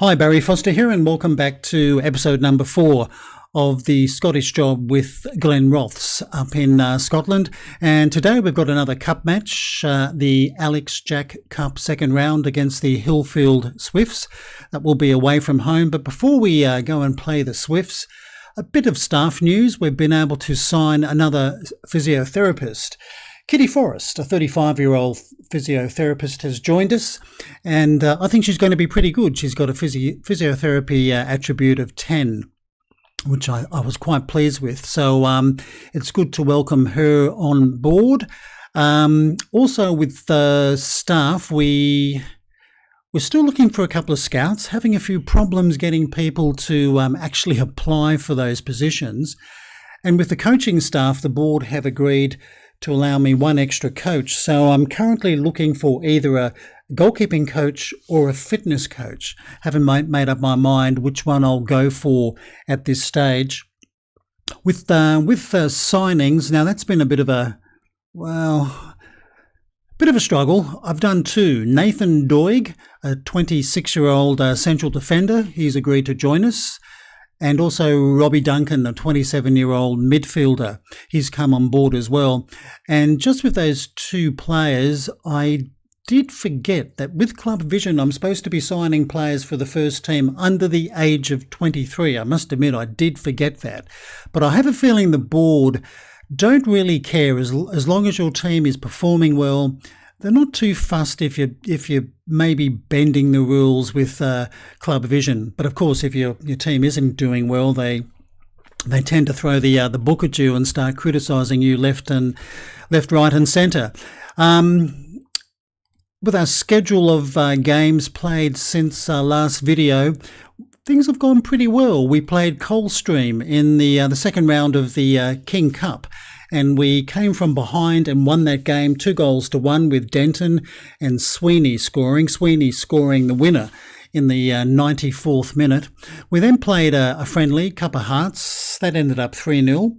Hi, Barry Foster here, and welcome back to episode number 4 of the Scottish Job with Glenrothes up in Scotland. And today we've got another cup match, the Alex Jack Cup second round against the Hillfield Swifts. That will be away from home. But before we go and play the Swifts, a bit of staff news. We've been able to sign another physiotherapist. Kitty Forrest, a 35-year-old physiotherapist, has joined us, and I think she's going to be pretty good. She's got a physiotherapy attribute of 10, which I was quite pleased with. So it's good to welcome her on board. Also with the staff, we're still looking for a couple of scouts, having a few problems getting people to actually apply for those positions. And with the coaching staff, the board have agreed to allow me one extra coach. So I'm currently looking for either a goalkeeping coach or a fitness coach. Haven't made up my mind which one I'll go for at this stage. With signings, now that's been a bit of a struggle. I've done two. Nathan Doig, a 26-year-old central defender, he's agreed to join us. And also Robbie Duncan, a 27-year-old midfielder. He's come on board as well. And just with those two players, I did forget that with Club Vision, I'm supposed to be signing players for the first team under the age of 23. I must admit, I did forget that. But I have a feeling the board don't really care as long as your team is performing well. They're not too fussed if you're maybe bending the rules with Club Vision. But of course, if your team isn't doing well, they tend to throw the book at you and start criticising you left, right, and centre. With our schedule of games played since our last video, things have gone pretty well. We played Coldstream in the second round of the King Cup. And we came from behind and won that game 2-1 with Denton and Sweeney scoring the winner in the 94th minute. We then played a friendly, Cup of Hearts. That ended up 3-0.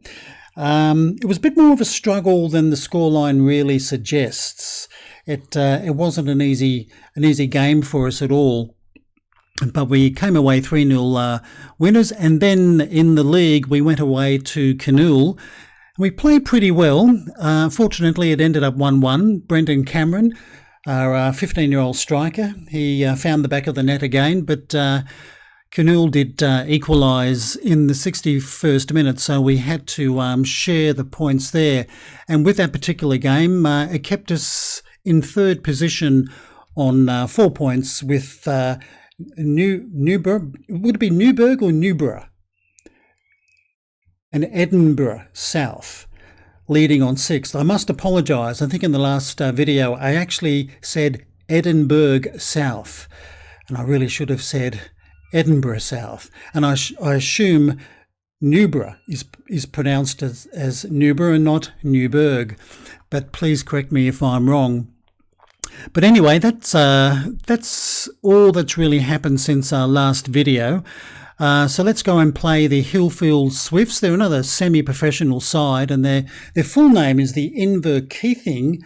It was a bit more of a struggle than the scoreline really suggests. It wasn't an easy game for us at all. But we came away 3-0 winners. And then in the league, we went away to Canool. We played pretty well. Fortunately, it ended up 1-1. Brendan Cameron, our 15-year-old striker, he found the back of the net again, but Canool did equalise in the 61st minute, so we had to share the points there. And with that particular game, it kept us in third position on 4 points with Newburgh. Would it be Newburgh or Newborough? And Edinburgh South leading on 6th. I must apologise. I think in the last video I actually said Edinburgh South, and I really should have said Edinburgh South. And I assume Newborough is pronounced as Newborough and not Newburgh, but please correct me if I'm wrong. But anyway, that's all that's really happened since our last video. So let's go and play the Hillfield Swifts. They're another semi-professional side, and their full name is the Inverkeithing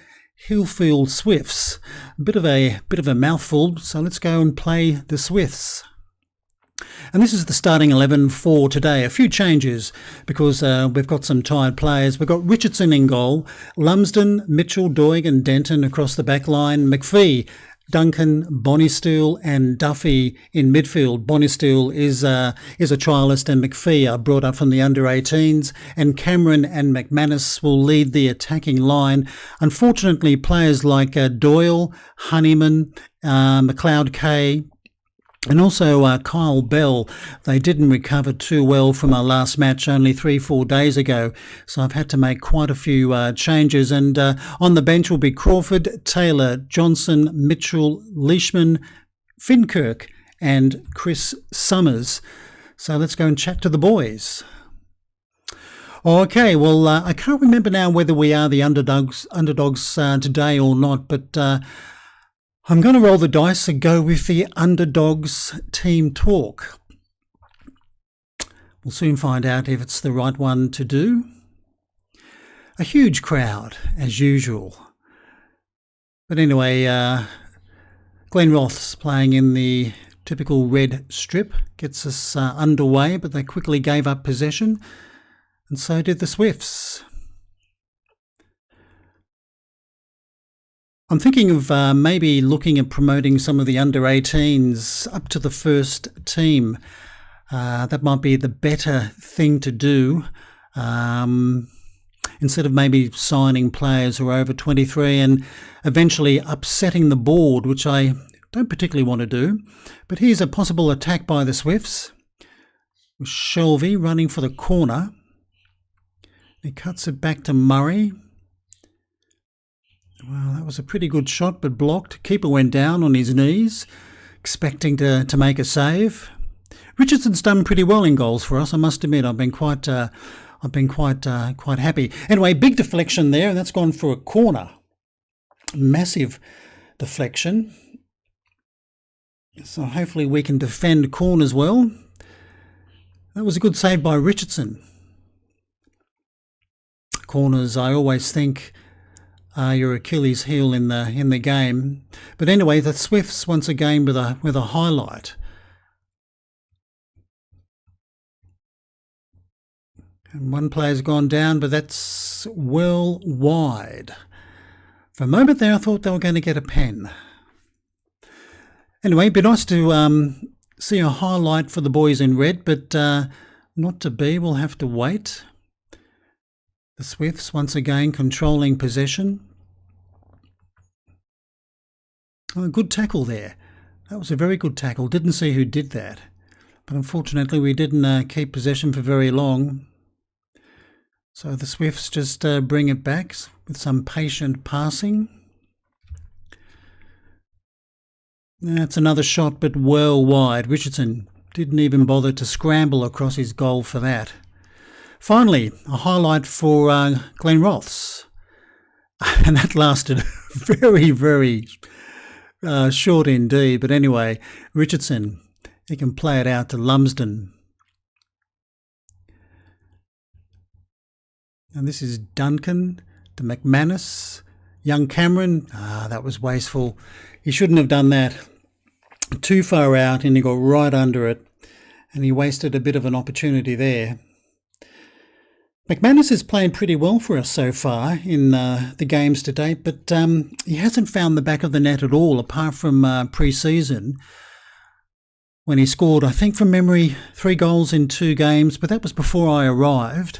Hillfield Swifts. A bit of a mouthful. So let's go and play the Swifts. And this is the starting 11 for today. A few changes because we've got some tired players. We've got Richardson in goal, Lumsden, Mitchell, Doig and Denton across the back line, McPhee, Duncan, Bonnistool and Duffy in midfield. Bonnistool is a trialist and McPhee are brought up from the under-18s, and Cameron and McManus will lead the attacking line. Unfortunately, players like Doyle, Honeyman, McLeod Kay, and also Kyle Bell, they didn't recover too well from our last match only 3-4 days ago. So I've had to make quite a few changes. And on the bench will be Crawford, Taylor, Johnson, Mitchell, Leishman, Finkirk and Chris Summers. So let's go and chat to the boys. Okay, well, I can't remember now whether we are the underdogs today or not, but I'm going to roll the dice and go with the underdogs team talk. We'll soon find out if it's the right one to do. A huge crowd, as usual. But anyway, Glenrothes playing in the Typical red strip gets us underway, but they quickly gave up possession, and so did the Swifts. I'm thinking of maybe looking at promoting some of the under-18s up to the first team. That might be the better thing to do, instead of maybe signing players who are over 23 and eventually upsetting the board, which I don't particularly want to do. But here's a possible attack by the Swifts, with Shelby running for the corner. He cuts it back to Murray. Well, that was a pretty good shot, but blocked. Keeper went down on his knees, expecting to make a save. Richardson's done pretty well in goals for us, I must admit. I've been quite happy. Anyway, big deflection there, and that's gone for a corner. Massive deflection. So hopefully we can defend corners well. That was a good save by Richardson. Corners, I always think, your Achilles heel in the game. But anyway, the Swifts once again with a highlight. And one player's gone down, but that's well wide. For a moment there, I thought they were going to get a pen. Anyway, it'd be nice to see a highlight for the boys in red, but not to be. We'll have to wait. The Swifts once again controlling possession. Oh, a good tackle there. That was a very good tackle. Didn't see who did that. But unfortunately, we didn't keep possession for very long. So the Swifts just bring it back with some patient passing. That's another shot, but well wide. Richardson didn't even bother to scramble across his goal for that. Finally, a highlight for Glenrothes. And that lasted very, very short indeed. But anyway, Richardson, he can play it out to Lumsden. And this is Duncan to McManus. Young Cameron, that was wasteful. He shouldn't have done that. Too far out, and he got right under it. And he wasted a bit of an opportunity there. McManus is playing pretty well for us so far in the games to date, but he hasn't found the back of the net at all, apart from pre-season, when he scored, I think from memory, 3 goals in 2 games, but that was before I arrived.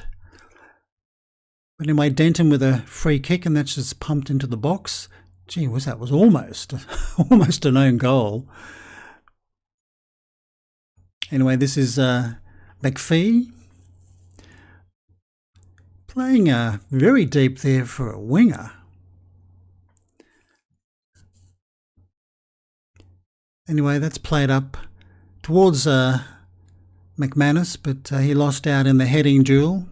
But anyway, Denton with a free kick, and that's just pumped into the box. Gee whiz, that was almost an own goal. Anyway, this is McPhee. Playing very deep there for a winger. Anyway, that's played up towards McManus, but he lost out in the heading duel.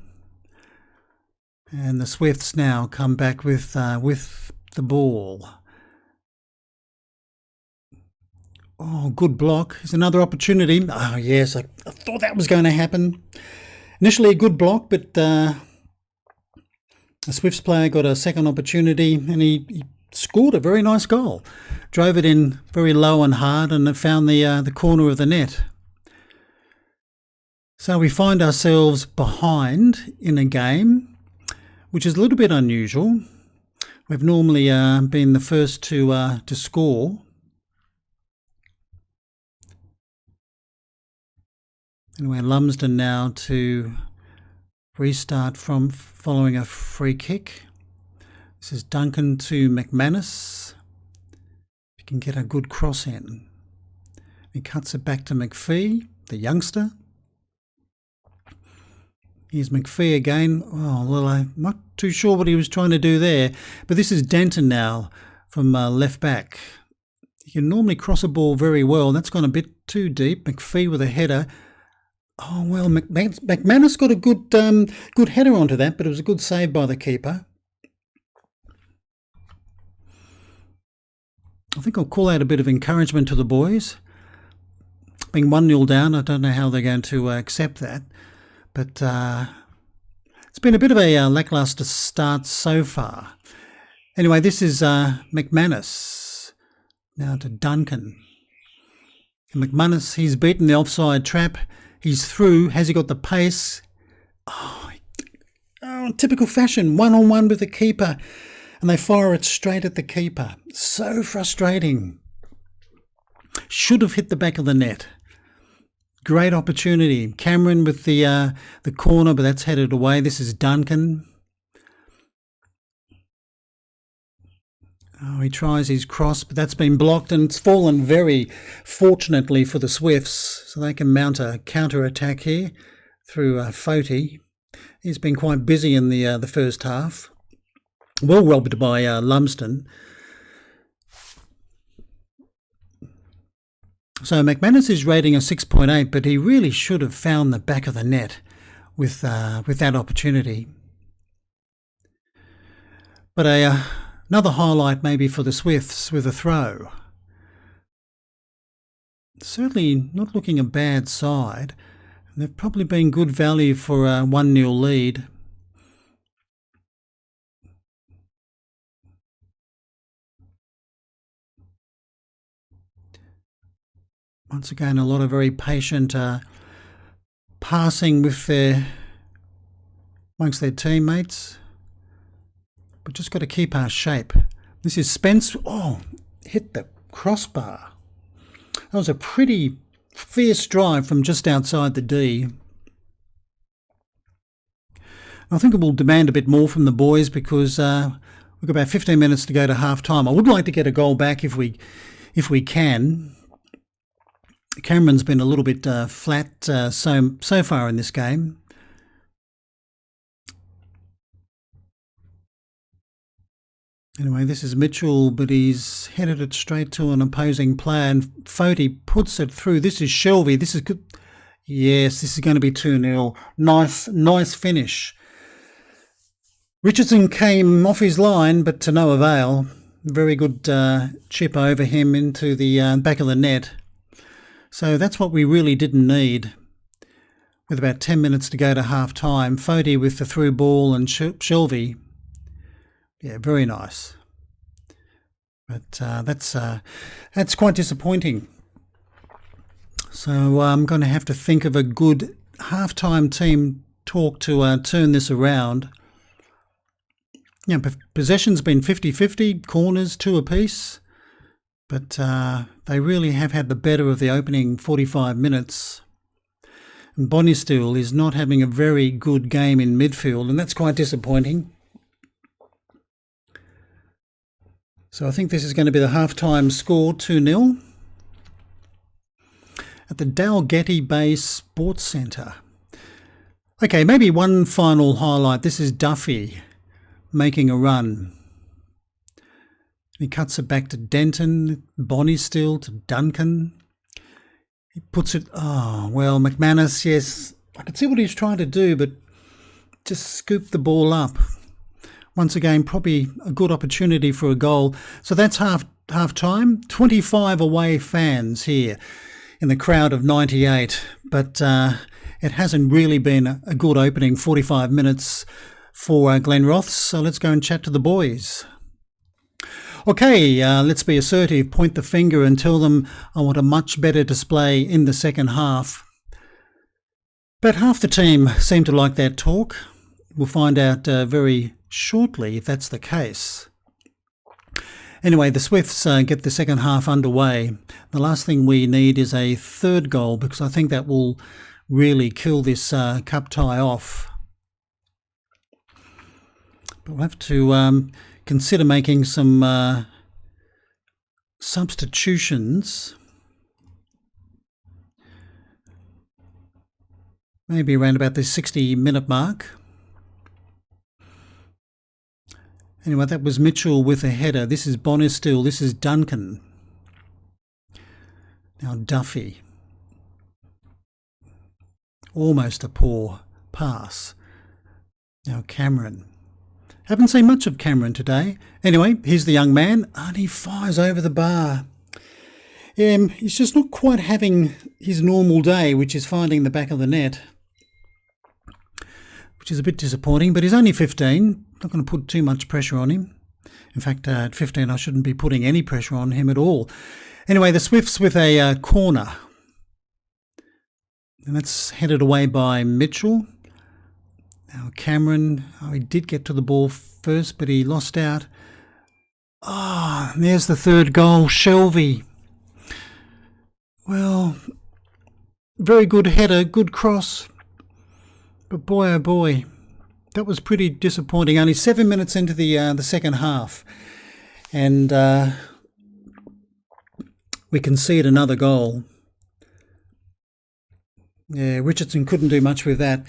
And the Swifts now come back with the ball. Oh, good block. There's another opportunity. Oh, yes, I thought that was going to happen. Initially a good block, but the Swifts player got a second opportunity and he scored a very nice goal. Drove it in very low and hard, and it found the corner of the net. So we find ourselves behind in a game, which is a little bit unusual. We've normally been the first to score. Anyway, Lumsden now to restart from following a free kick. This is Duncan to McManus. He can get a good cross in. He cuts it back to McPhee, the youngster. Here's McPhee again. Oh, well, I'm not too sure what he was trying to do there. But this is Denton now from left back. He can normally cross a ball very well. That's gone a bit too deep. McPhee with a header. Oh, well, McManus got a good header onto that, but it was a good save by the keeper. I think I'll call out a bit of encouragement to the boys. Being 1-0 down, I don't know how they're going to accept that. But it's been a bit of a lacklustre start so far. Anyway, this is McManus. Now to Duncan. McManus, he's beaten the offside trap. He's through. Has he got the pace? Oh, typical fashion, one-on-one with the keeper. And they fire it straight at the keeper. So frustrating. Should have hit the back of the net. Great opportunity. Cameron with the corner, but that's headed away. This is Duncan. Oh, he tries his cross, but that's been blocked, and it's fallen very fortunately for the Swifts, so they can mount a counter-attack here through Foti. He's been quite busy in the first half. Well robbed by Lumsden. So McManus is rating a 6.8, but he really should have found the back of the net with that opportunity. But another highlight maybe for the Swifts with a throw. Certainly not looking a bad side. They've probably been good value for a 1-0 lead. Once again, a lot of very patient passing with amongst their teammates. But just got to keep our shape. This is Spence. Oh, hit the crossbar. That was a pretty fierce drive from just outside the D. I think it will demand a bit more from the boys because we've got about 15 minutes to go to half time. I would like to get a goal back if we can. Cameron's been a little bit flat so far in this game. Anyway, this is Mitchell, but he's headed it straight to an opposing player, and Foti puts it through. This is Shelby. This is good. Yes, this is going to be 2-0. Nice finish. Richardson came off his line, but to no avail. Very good chip over him into the back of the net. So that's what we really didn't need. With about 10 minutes to go to half time, Foti with the through ball and Shelby. Yeah, very nice. But that's quite disappointing. So I'm going to have to think of a good half-time team talk to turn this around. Yeah, possession's been 50-50, corners 2 apiece. But they really have had the better of the opening 45 minutes. And Bonnistool is not having a very good game in midfield, and that's quite disappointing. So I think this is going to be the half-time score, 2-0. At the Dalgety Bay Sports Centre. Okay, maybe one final highlight. This is Duffy making a run. He cuts it back to Denton, Bonnistool to Duncan. He puts it, McManus, yes, I could see what he's trying to do, but just scoop the ball up. Once again, probably a good opportunity for a goal. So that's half time. 25 away fans here in the crowd of 98, but it hasn't really been a good opening 45 minutes for Glenrothes. So let's go and chat to the boys. Okay, let's be assertive, point the finger and tell them I want a much better display in the second half. But half the team seem to like that talk. We'll find out very shortly if that's the case. Anyway, the Swifts get the second half underway. The last thing we need is a third goal because I think that will really kill this cup tie off. But we'll have to consider making some substitutions. Maybe around about the 60-minute mark. Anyway, that was Mitchell with a header. This is Bonnistool. This is Duncan. Now Duffy. Almost a poor pass. Now Cameron. Haven't seen much of Cameron today. Anyway, here's the young man, and he fires over the bar. He's just not quite having his normal day, which is finding the back of the net, which is a bit disappointing, but he's only 15. Not going to put too much pressure on him. In fact, at 15, I shouldn't be putting any pressure on him at all. Anyway, the Swifts with a corner. And that's headed away by Mitchell. Now Cameron, he did get to the ball first, but he lost out. Ah, oh, there's the third goal, Shelby. Well, very good header, good cross. But boy, oh boy, that was pretty disappointing. Only 7 minutes into the second half. And we concede another goal. Yeah, Richardson couldn't do much with that.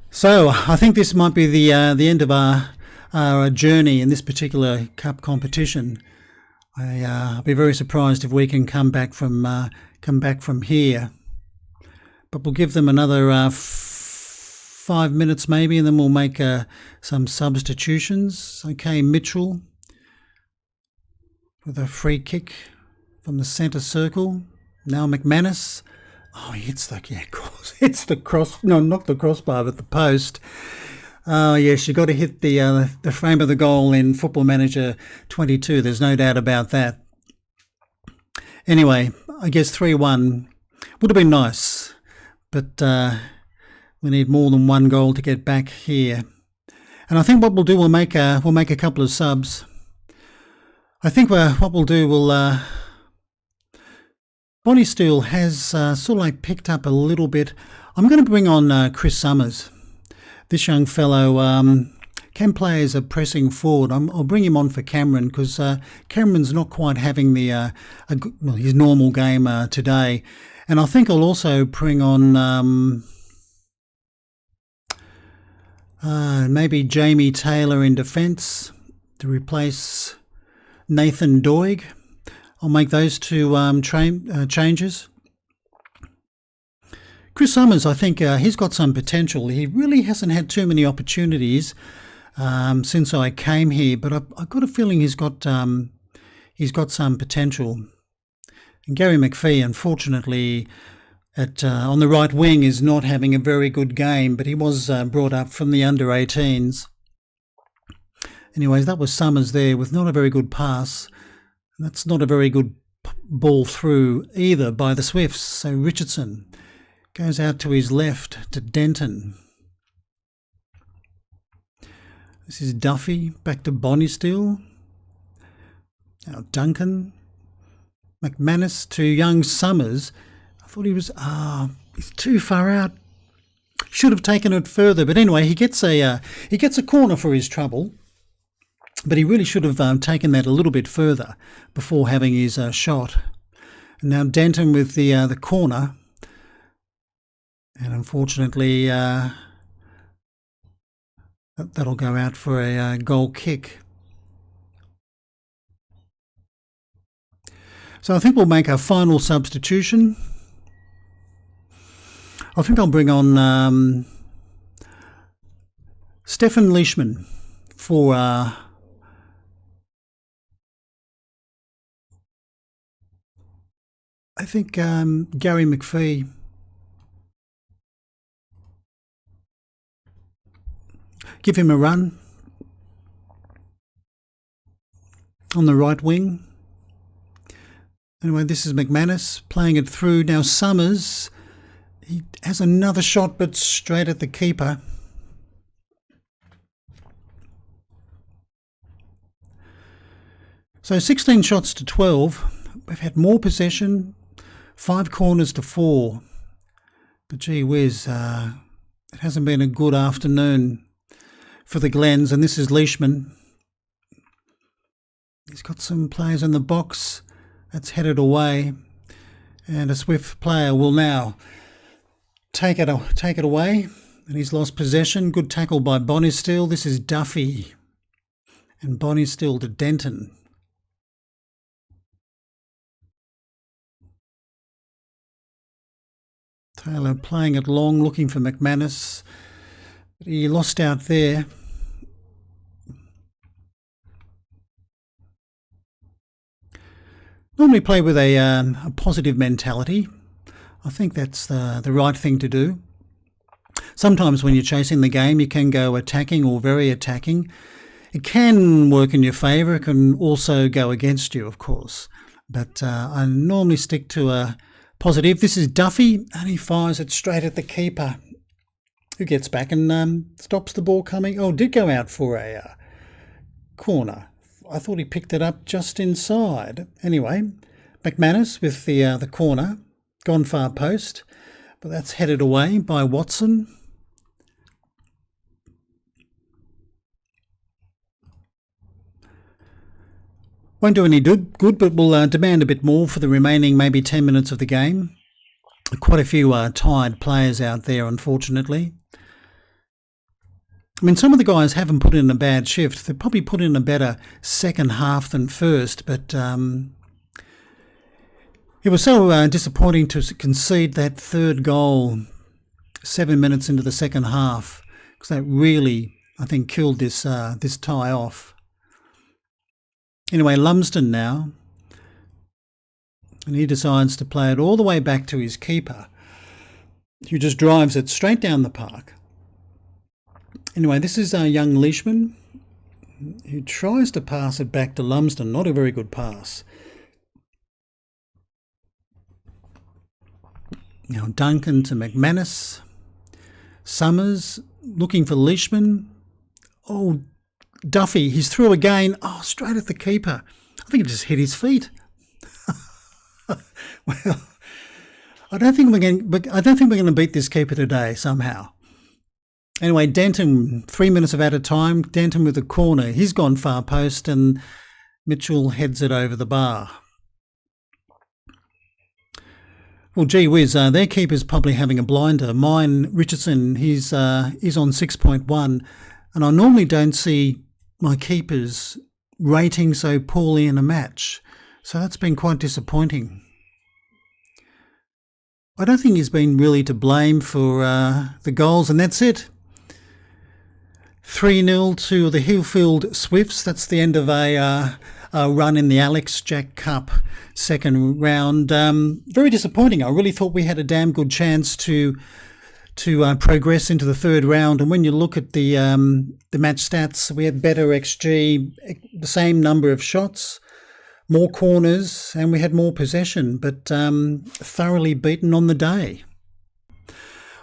So I think this might be the end of our journey in this particular cup competition. I'll be very surprised if we can come back from here. But we'll give them another 5 minutes maybe, and then we'll make some substitutions. Okay, Mitchell with a free kick from the centre circle. Now McManus. Oh, he hits the cross. No, not the crossbar, but the post. Oh, yes, you've got to hit the frame of the goal in Football Manager 22. There's no doubt about that. Anyway, I guess 3-1 would have been nice, but we need more than one goal to get back here. And I think what we'll do, we'll make a couple of subs. I think what we'll do, Bonnie Steele has sort of like picked up a little bit. I'm going to bring on Chris Summers. This young fellow can play as a pressing forward. I'll bring him on for Cameron because Cameron's not quite having his normal game today. And I think I'll also bring on maybe Jamie Taylor in defence to replace Nathan Doig. I'll make those two changes. Chris Summers, I think he's got some potential. He really hasn't had too many opportunities since I came here, but I've got a feeling he's got some potential. And Gary McPhee, unfortunately, on the right wing, is not having a very good game, but he was brought up from the under-18s. Anyways, that was Summers there with not a very good pass. That's not a very good ball through either by the Swifts. So Richardson goes out to his left to Denton. This is Duffy, back to Bonnie Steele. Now Duncan. McManus to young Summers. I thought he was, he's too far out. Should have taken it further. But anyway, he gets a corner for his trouble. But he really should have taken that a little bit further before having his shot. And now Denton with the corner. And unfortunately, that'll go out for a goal kick. So I think we'll make our final substitution. I think I'll bring on Stefan Leishman for I think Gary McPhee. Give him a run on the right wing. Anyway, this is McManus playing it through. Now Summers, he has another shot, but straight at the keeper. So 16 shots to 12. We've had more possession, 5 corners to 4. But gee whiz, it hasn't been a good afternoon for the Glens. And this is Leishman. He's got some players in the box. That's headed away. And a Swift player will now take it away. And he's lost possession. Good tackle by Bonnie Steele. This is Duffy. And Bonnie Steele to Denton. Taylor playing it long, looking for McManus. But he lost out there. Normally play with a positive mentality. I think that's the right thing to do. Sometimes when you're chasing the game, you can go attacking or very attacking. It can work in your favour. It can also go against you, of course. But I normally stick to a positive. This is Duffy, and he fires it straight at the keeper, who gets back and stops the ball coming. Oh, did go out for a corner. I thought he picked it up just inside. Anyway, McManus with the corner, gone far post, but that's headed away by Watson. Won't do any good, but will demand a bit more for the remaining maybe 10 minutes of the game. Quite a few tired players out there, unfortunately. I mean, some of the guys haven't put in a bad shift. They've probably put in a better second half than first, but it was so disappointing to concede that third goal 7 minutes into the second half, because that really, I think, killed this tie off. Anyway, Lumsden now, and he decides to play it all the way back to his keeper, who just drives it straight down the park. Anyway, this is young Leishman, who tries to pass it back to Lumsden. Not a very good pass. Now Duncan to McManus. Summers looking for Leishman. Oh, Duffy, he's through again. Oh, straight at the keeper. I think it just hit his feet. Well, I don't think we're going to beat this keeper today somehow. Anyway, Denton, 3 minutes of added time. Denton with the corner. He's gone far post, and Mitchell heads it over the bar. Well, gee whiz, their keeper's probably having a blinder. Mine, Richardson, he's on 6.1, and I normally don't see my keepers rating so poorly in a match, so that's been quite disappointing. I don't think he's been really to blame for the goals, and that's it. 3-0 to the Hillfield Swifts. That's the end of a run in the Alex Jack Cup second round. Very disappointing. I really thought we had a damn good chance to progress into the third round. And when you look at the match stats, we had better XG, the same number of shots, more corners, and we had more possession, but thoroughly beaten on the day.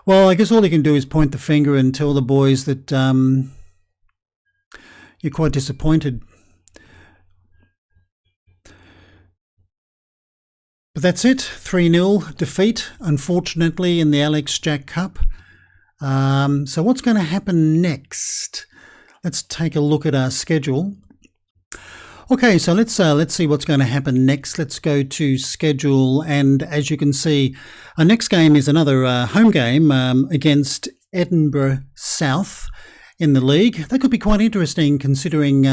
Well, I guess all you can do is point the finger and tell the boys that you're quite disappointed. But that's it, 3-0 defeat, unfortunately, in the Alex Jack Cup. So what's going to happen next? Let's take a look at our schedule. Okay, so let's see what's going to happen next. Let's go to schedule, and as you can see, our next game is another home game against Edinburgh South in the league. That could be quite interesting, considering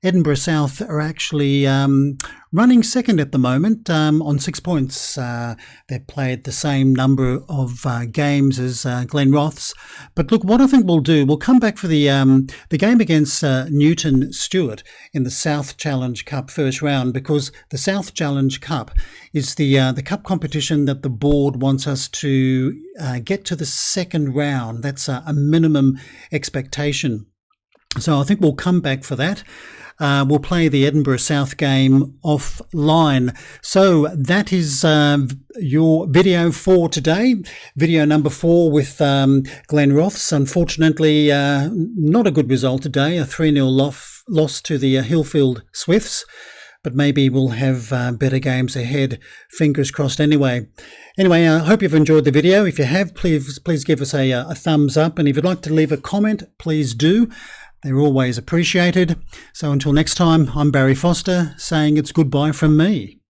Edinburgh South are actually running second at the moment on 6 points. They've played the same number of games as Glenrothes. But look, what I think we'll do, we'll come back for the game against Newton Stewart in the South Challenge Cup first round, because the South Challenge Cup is the cup competition that the board wants us to get to the second round. That's a minimum expectation. So I think we'll come back for that. We'll play the Edinburgh South game offline. So that is your video for today. Video number 4 with Glenrothes. Unfortunately, not a good result today. A 3-0 loss to the Hillfield Swifts. But maybe we'll have better games ahead. Fingers crossed anyway. Anyway, I hope you've enjoyed the video. If you have, please give us a thumbs up. And if you'd like to leave a comment, please do. They're always appreciated. So until next time, I'm Barry Foster saying it's goodbye from me.